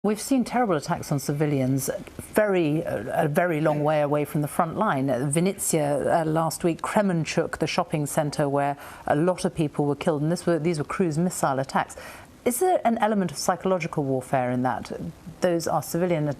We've seen terrible attacks on civilians a very long way away from the front line. Vinnytsia last week, Kremenchuk, the shopping centre where a lot of people were killed, and these were cruise missile attacks. Is there an element of psychological warfare in that? Those are civilian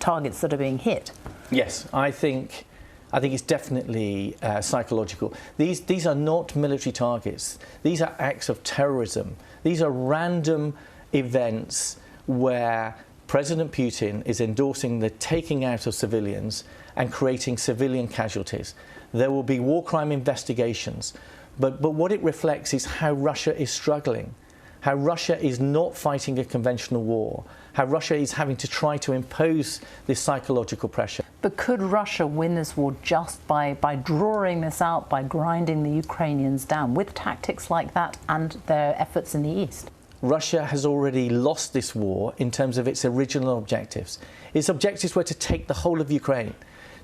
targets that are being hit. Yes, I think it's definitely psychological. These are not military targets. These are acts of terrorism. These are random events where President Putin is endorsing the taking out of civilians and creating civilian casualties. There will be war crime investigations, but what it reflects is how Russia is struggling, how Russia is not fighting a conventional war, how Russia is having to try to impose this psychological pressure. But could Russia win this war just by drawing this out, by grinding the Ukrainians down with tactics like that and their efforts in the east? Russia has already lost this war in terms of its original objectives. Its objectives were to take the whole of Ukraine,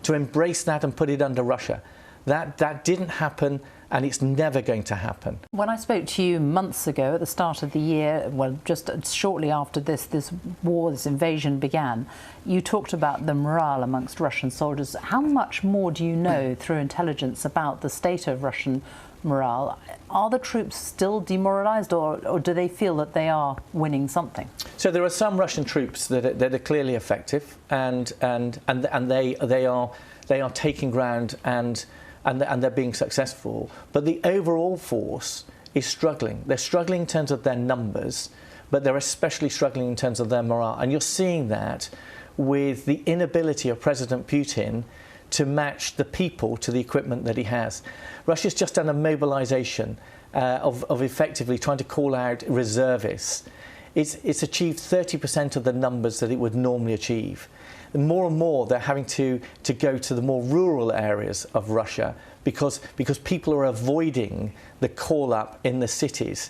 to embrace that and put it under Russia. That didn't happen, and it's never going to happen. When I spoke to you months ago at the start of the year, well, just shortly after this war, this invasion began, you talked about the morale amongst Russian soldiers. How much more do you know through intelligence about the state of Russian morale? Are the troops still demoralised, or do they feel that they are winning something? So there are some Russian troops that are clearly effective, and they are taking ground and they're being successful. But the overall force is struggling. They're struggling in terms of their numbers, but they're especially struggling in terms of their morale. And you're seeing that with the inability of President Putin to match the people to the equipment that he has. Russia's just done a mobilization of effectively trying to call out reservists. It's achieved 30% of the numbers that it would normally achieve. And more they're having to go to the more rural areas of Russia because people are avoiding the call up in the cities.